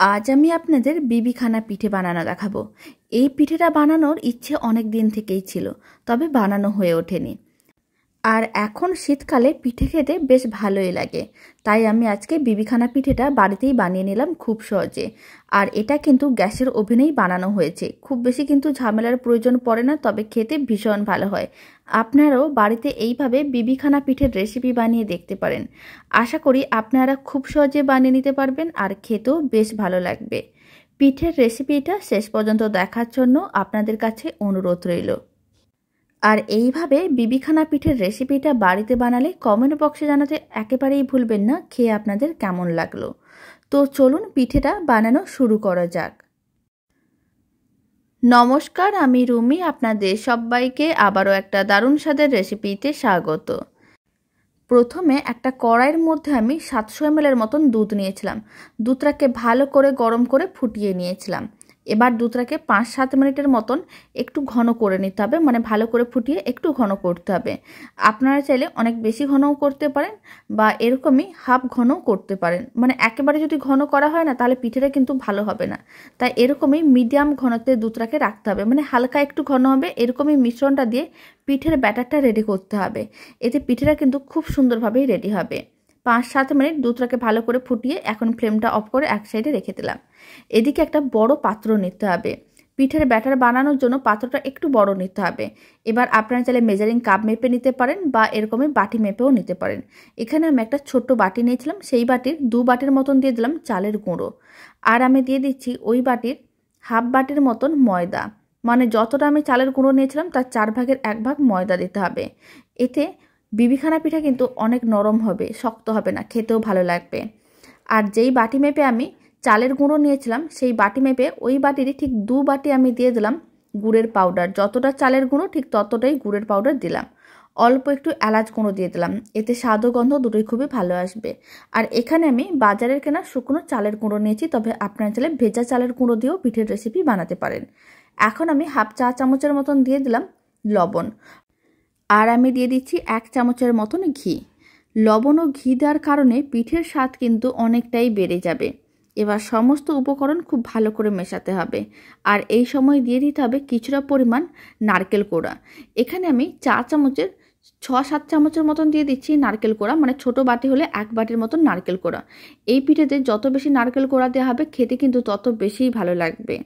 আজ আমি আপনাদের বিবিখানা পিঠে বানানো দেখাবো। এই পিঠেটা বানানোর ইচ্ছে অনেক দিন থেকেই ছিল, তবে বানানো হয়ে ওঠেনি। আর এখন শীতকালে পিঠে খেতে বেশ ভালোই লাগে, তাই আমি আজকে বিবিখানা পিঠেটা বাড়িতেই বানিয়ে নিলাম খুব সহজে। আর এটা কিন্তু গ্যাসের ওভেনেই বানানো হয়েছে, খুব বেশি কিন্তু ঝামেলার প্রয়োজন পড়ে না, তবে খেতে ভীষণ ভালো হয়। আপনারাও বাড়িতে এইভাবে বিবিখানা পিঠের রেসিপি বানিয়ে দেখতে পারেন। আশা করি আপনারা খুব সহজে বানিয়ে নিতে পারবেন আর খেতেও বেশ ভালো লাগবে। পিঠের রেসিপিটা শেষ পর্যন্ত দেখার জন্য আপনাদের কাছে অনুরোধ রইল। আর এইভাবে বিবিখানা পিঠের রেসিপিটা বাড়িতে বানালে কমেন্ট বক্সে জানাতে একেবারেই ভুলবেন না খেয়ে আপনাদের কেমন লাগলো। তো চলুন পিঠেটা বানানো শুরু করা যাক। নমস্কার, আমি রুমি, আপনাদের সবাইকে আবারও একটা দারুণ স্বাদের রেসিপিতে স্বাগত। প্রথমে একটা কড়াইয়ের মধ্যে আমি 700 ml মতন দুধ নিয়েছিলাম। দুধটাকে ভালো করে গরম করে ফুটিয়ে নিয়েছিলাম। এবার দুধটাকে 5-7 মিনিটের মতন একটু ঘন করে নিতে হবে, মানে ভালো করে ফুটিয়ে একটু ঘন করতে হবে। আপনারা চাইলে অনেক বেশি ঘনও করতে পারেন বা এরকমই হাফ ঘনও করতে পারেন। মানে একেবারে যদি ঘন করা হয় না তাহলে পিঠেটা কিন্তু ভালো হবে না, তাই এরকমই মিডিয়াম ঘনত্বে দুধটাকে রাখতে হবে, মানে হালকা একটু ঘন হবে। এরকমই মিশ্রণটা দিয়ে পিঠের ব্যাটারটা রেডি করতে হবে, এতে পিঠেটা কিন্তু খুব সুন্দরভাবেই রেডি হবে। 5-7 মিনিট দুধটাকে ভালো করে ফুটিয়ে এখন ফ্লেমটা অফ করে এক সাইডে রেখে দিলাম। এদিকে একটা বড় পাত্র নিতে হবে। পিঠের ব্যাটার বানানোর জন্য পাত্রটা একটু বড় নিতে হবে। এবার আপনারা চাইলে মেজারিং কাপ মেপে নিতে পারেন বা এরকমই বাটি মেপেও নিতে পারেন। এখানে আমি একটা ছোট্ট বাটি নিয়েছিলাম, সেই বাটির 2 বাটির মতন দিয়ে দিলাম চালের গুঁড়ো। আর আমি দিয়ে দিচ্ছি ওই বাটির হাফ বাটির মতন ময়দা, মানে যতটা আমি চালের গুঁড়ো নিয়েছিলাম তার 4 ভাগের 1 ভাগ ময়দা দিতে হবে। এতে বিবিখানা পিঠা কিন্তু অনেক নরম হবে, শক্ত হবে না, খেতেও ভালো লাগবে। আর যেই বাটি মেপে আমি চালের গুঁড়ো নিয়েছিলাম সেই বাটি মেপে ওই বাটিরই ঠিক 2 বাটি আমি দিয়ে দিলাম গুড়ের পাউডার। যতটা চালের গুঁড়ো ঠিক ততটাই গুড়ের পাউডার দিলাম। অল্প একটু এলাচ গুঁড়ো দিয়ে দিলাম, এতে স্বাদ ও গন্ধ দুটোই খুবই ভালো আসবে। আর এখানে আমি বাজারের কেনা শুকনো চালের গুঁড়ো নিয়েছি, তবে আপনারা চাইলে ভেজা চালের গুঁড়ো দিয়েও পিঠের রেসিপি বানাতে পারেন। এখন আমি হাফ চা চামচের মতন দিয়ে দিলাম লবণ। আর আমি দিয়ে দিচ্ছি 1 চামচের মতন ঘি। লবণ ও ঘি দেওয়ার কারণে পিঠের স্বাদ কিন্তু অনেকটাই বেড়ে যাবে। এবার সমস্ত উপকরণ খুব ভালো করে মেশাতে হবে। আর এই সময় দিয়ে দিতে হবে কিছুটা পরিমাণ নারকেল কোড়া। এখানে আমি 4 চামচের 6-7 চামচের মতন দিয়ে দিচ্ছি নারকেল কোড়া, মানে ছোট বাটি হলে 1 বাটির মতন নারকেল কোড়া। এই পিঠেতে যত বেশি নারকেল কোড়া দেওয়া হবে খেতে কিন্তু তত বেশিই ভালো লাগবে।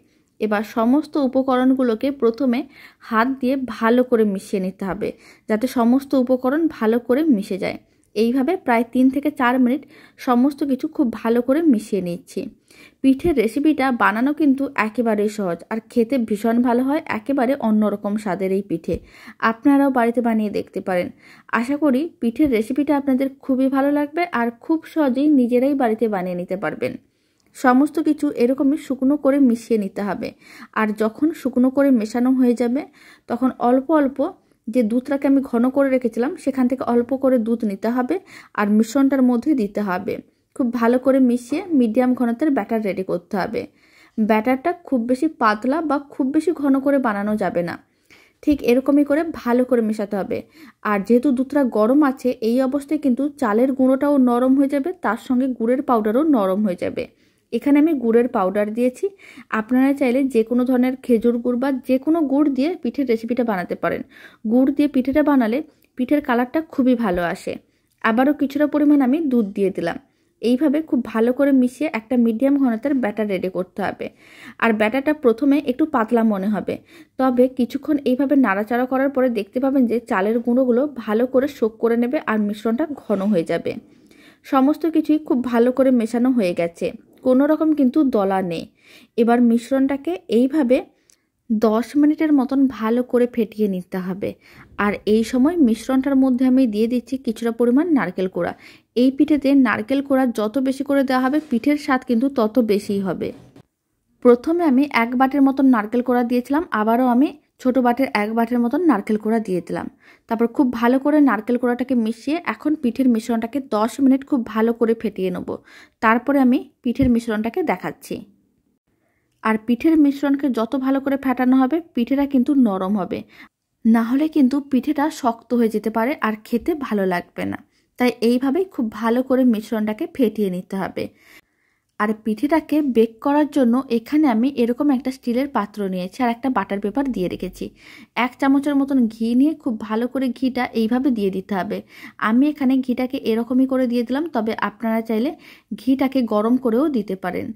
এবার সমস্ত উপকরণগুলোকে প্রথমে হাত দিয়ে ভালো করে মিশিয়ে নিতে হবে, যাতে সমস্ত উপকরণ ভালো করে মিশে যায়। এইভাবে প্রায় 3 থেকে 4 মিনিট সমস্ত কিছু খুব ভালো করে মিশিয়ে নিচ্ছি। পিঠের রেসিপিটা বানানো কিন্তু একেবারেই সহজ আর খেতে ভীষণ ভালো হয়, একেবারে অন্যরকম স্বাদের এই পিঠে। আপনারাও বাড়িতে বানিয়ে দেখতে পারেন। আশা করি পিঠের রেসিপিটা আপনাদের খুবই ভালো লাগবে আর খুব সহজেই নিজেরাই বাড়িতে বানিয়ে নিতে পারবেন। সমস্ত কিছু এরকমই শুকনো করে মিশিয়ে নিতে হবে। আর যখন শুকনো করে মেশানো হয়ে যাবে তখন অল্প অল্প যে দুধটাকে আমি ঘন করে রেখেছিলাম সেখান থেকে অল্প করে দুধ নিতে হবে আর মিশ্রণটার মধ্যে দিতে হবে। খুব ভালো করে মিশিয়ে মিডিয়াম ঘনত্বের ব্যাটার রেডি করতে হবে। ব্যাটারটা খুব বেশি পাতলা বা খুব বেশি ঘন করে বানানো যাবে না, ঠিক এরকমই করে ভালো করে মেশাতে হবে। আর যেহেতু দুধটা গরম আছে এই অবস্থায় কিন্তু চালের গুঁড়োটাও নরম হয়ে যাবে, তার সঙ্গে গুড়ের পাউডারও নরম হয়ে যাবে। এখানে আমি গুড়ের পাউডার দিয়েছি। আপনারা চাইলে যে কোনো ধরনের খেজুর গুড় বা যে কোনো গুড় দিয়ে পিঠের রেসিপিটা বানাতে পারেন। গুড় দিয়ে পিঠেটা বানালে পিঠের কালারটা খুবই ভালো আসে। আবারও কিছুটা পরিমাণ আমি দুধ দিয়ে দিলাম। এইভাবে খুব ভালো করে মিশিয়ে একটা মিডিয়াম ঘনত্বের ব্যাটার রেডি করতে হবে। আর ব্যাটারটা প্রথমে একটু পাতলা মনে হবে, তবে কিছুক্ষণ এইভাবে নাড়াচাড়া করার পরে দেখতে পাবেন যে চালের গুঁড়োগুলো ভালো করে শোক করে নেবে আর মিশ্রণটা ঘন হয়ে যাবে। সমস্ত কিছুই খুব ভালো করে মেশানো হয়ে গেছে, কোনো রকম কিন্তু দলা নেই। এবার মিশ্রণটাকে এইভাবে 10 মিনিটের মতন ভালো করে ফেটিয়ে নিতে হবে। আর এই সময় মিশ্রণটার মধ্যে আমি দিয়ে দিচ্ছি কিছুটা পরিমাণ নারকেল কোড়া। এই পিঠেতে নারকেল কোড়া যত বেশি করে দেওয়া হবে পিঠের স্বাদ কিন্তু তত বেশিই হবে। প্রথমে আমি 1 বাটির মতন নারকেল কোড়া দিয়েছিলাম, আবারও আমি ছোট বাটির 1 বাটির মতন নারকেল কোড়া দিয়ে দিলাম। তারপর খুব ভালো করে নারকেল কোড়াটাকে মিশিয়ে এখন পিঠের মিশ্রণটাকে 10 মিনিট খুব ভালো করে ফেটিয়ে নেব। তারপরে আমি পিঠের মিশ্রণটাকে দেখাচ্ছি। আর পিঠের মিশ্রণকে যত ভালো করে ফেটানো হবে পিঠেটা কিন্তু নরম হবে, না হলে কিন্তু পিঠেটা শক্ত হয়ে যেতে পারে আর খেতে ভালো লাগবে না। তাই এইভাবেই খুব ভালো করে মিশ্রণটাকে ফেটিয়ে নিতে হবে। আর পিঠেটাকে বেক করার জন্য এখানে আমি এরকম একটা স্টিলের পাত্র নিয়েছি আর একটা বাটার পেপার দিয়ে রেখেছি। 1 চামচের মতন ঘি নিয়ে খুব ভালো করে ঘিটা এইভাবে দিয়ে দিতে হবে। আমি এখানে ঘিটাকে এরকমই করে দিয়ে দিলাম, তবে আপনারা চাইলে ঘিটাকে গরম করেও দিতে পারেন।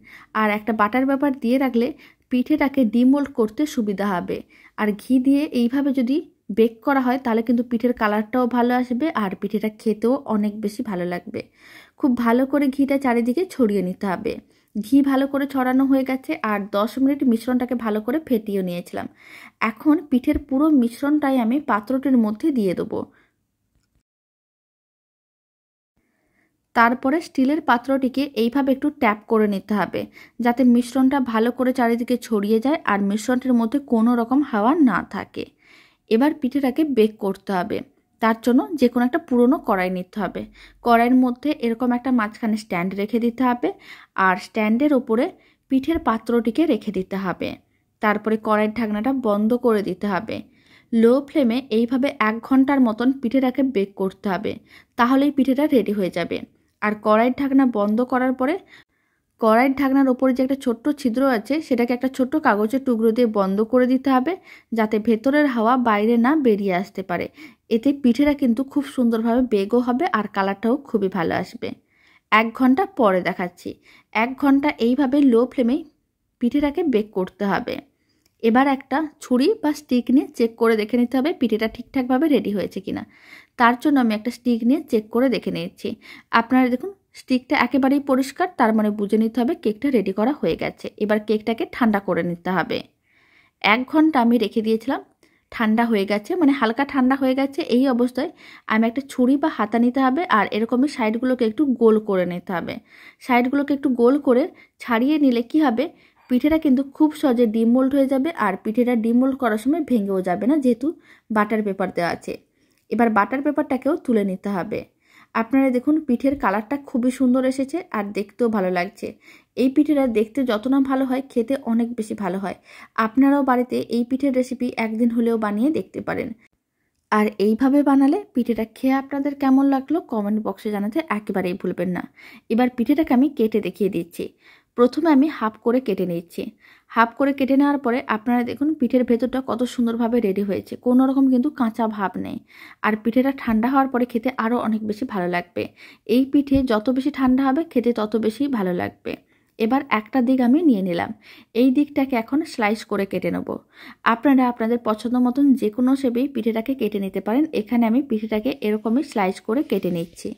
আর একটা বাটার পেপার দিয়ে রাখলে পিঠেটাকে ডিমোল্ড করতে সুবিধা হবে। আর ঘি দিয়ে এইভাবে যদি বেক করা হয় তাহলে কিন্তু পিঠের কালারটাও ভালো আসবে আর পিঠেটা খেতেও অনেক বেশি ভালো লাগবে। খুব ভালো করে ঘিটা চারিদিকে ছড়িয়ে নিতে হবে। ঘি ভালো করে ছড়ানো হয়ে গেছে আর 10 মিনিট মিশ্রণটাকে ভালো করে ফেটিয়ে নিয়েছিলাম। এখন পিঠের পুরো মিশ্রণটাই আমি পাত্রটির মধ্যে দিয়ে দেবো। তারপরে স্টিলের পাত্রটিকে এইভাবে একটু ট্যাপ করে নিতে হবে, যাতে মিশ্রণটা ভালো করে চারিদিকে ছড়িয়ে যায় আর মিশ্রণটির মধ্যে কোনো রকম হাওয়া না থাকে। এবার পিঠেটাকে বেক করতে হবে। তার জন্য যে কোনো একটা পুরনো কড়াই নিতে হবে। কড়াইয়ের মধ্যে এরকম একটা মাঝখানে স্ট্যান্ড রেখে দিতে হবে আর স্ট্যান্ডের ওপরে পিঠের পাত্রটিকে রেখে দিতে হবে। তারপরে কড়াইয়ের ঢাকনাটা বন্ধ করে দিতে হবে। লো ফ্লেমে এইভাবে 1 ঘন্টার মতন পিঠেটাকে বেক করতে হবে, তাহলেই পিঠেটা রেডি হয়ে যাবে। আর কড়াইয়ের ঢাকনা বন্ধ করার পরে কড়াইয়ের ঢাকনার ওপরে যে একটা ছোট্ট ছিদ্র আছে সেটাকে একটা ছোট্ট কাগজের টুকরো দিয়ে বন্ধ করে দিতে হবে, যাতে ভেতরের হাওয়া বাইরে না বেরিয়ে আসতে পারে। এতে পিঠেটা কিন্তু খুব সুন্দরভাবে বেকও হবে আর কালারটাও খুবই ভালো আসবে। 1 ঘন্টা পরে দেখাচ্ছি। 1 ঘন্টা এইভাবে লো ফ্লেমে পিঠেটাকে বেক করতে হবে। এবার একটা ছুরি বা স্টিক নিয়ে চেক করে দেখে নিতে হবে পিঠেটা ঠিকঠাকভাবে রেডি হয়েছে কিনা। তার জন্য আমি একটা স্টিক নিয়ে চেক করে দেখে নিয়েছি। আপনারা দেখুন স্টিকটা একেবারেই পরিষ্কার, তার মানে বুঝে নিতে হবে কেকটা রেডি করা হয়ে গেছে। এবার কেকটাকে ঠান্ডা করে নিতে হবে। 1 ঘন্টা আমি রেখে দিয়েছিলাম, ঠান্ডা হয়ে গেছে, মানে হালকা ঠান্ডা হয়ে গেছে। এই অবস্থায় আমি একটা ছুরি বা হাতা নিতে হবে আর এরকমই সাইডগুলোকে একটু গোল করে নিতে হবে। সাইডগুলোকে একটু গোল করে ছাড়িয়ে নিলে কি হবে, পিঠেটা কিন্তু খুব সহজে ডিমোল্ড হয়ে যাবে আর পিঠেটা ডিমোল্ড করার সময় ভেঙেও যাবে না, যেহেতু বাটার পেপার দেওয়া আছে। এবার বাটার পেপারটাকেও তুলে নিতে হবে। আপনারা দেখুন পিঠের কালারটা খুবই সুন্দর এসেছে আর দেখতেও ভালো লাগছে। এই পিঠেটা দেখতে যত না ভালো হয়, খেতে অনেক বেশি ভালো হয়। আপনারাও বাড়িতে এই পিঠের রেসিপি একদিন হলেও বানিয়ে দেখতে পারেন। আর এইভাবে বানালে পিঠেটা খেয়ে আপনাদের কেমন লাগলো কমেন্ট বক্সে জানাতে একেবারেই ভুলবেন না। এবার পিঠেটাকে আমি কেটে দেখিয়ে দিচ্ছি। প্রথমে আমি হাফ করে কেটে নিচ্ছি। হাফ করে কেটে নেওয়ার পরে আপনারা দেখুন পিঠের ভেতরটা কত সুন্দরভাবে রেডি হয়েছে, কোনো রকম কিন্তু কাঁচা ভাব নেই। আর পিঠেটা ঠান্ডা হওয়ার পরে খেতে আরও অনেক বেশি ভালো লাগবে। এই পিঠে যত বেশি ঠান্ডা হবে খেতে তত বেশি ভালো লাগবে। এবার একটা দিক আমি নিয়ে নিলাম। এই দিকটাকে এখন স্লাইস করে কেটে নেব। আপনারা আপনাদের পছন্দ মতন যে কোনো শেপেই পিঠেটাকে কেটে নিতে পারেন। এখানে আমি পিঠেটাকে এরকমই স্লাইস করে কেটে নিচ্ছি।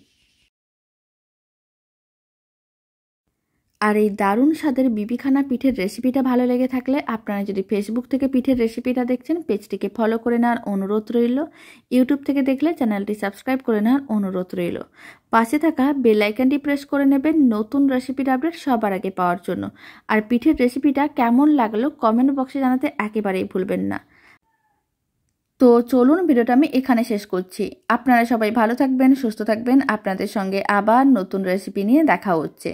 আর এই দারুণ স্বাদের বিবিখানা পিঠের রেসিপিটা ভালো লেগে থাকলে আপনারা যদি ফেসবুক থেকে পিঠের রেসিপিটা দেখছেন পেজটিকে ফলো করে নেওয়ার অনুরোধ রইল। ইউটিউব থেকে দেখলে চ্যানেলটি সাবস্ক্রাইব করে নেওয়ার অনুরোধ রইল। পাশে থাকা বেল আইকনটি প্রেস করে নেবেন নতুন রেসিপির আপডেট সবার আগে পাওয়ার জন্য। আর পিঠের রেসিপিটা কেমন লাগলো কমেন্ট বক্সে জানাতে একেবারেই ভুলবেন না। তো চলুন ভিডিওটা আমি এখানে শেষ করছি। আপনারা সবাই ভালো থাকবেন, সুস্থ থাকবেন। আপনাদের সঙ্গে আবার নতুন রেসিপি নিয়ে দেখা হচ্ছে।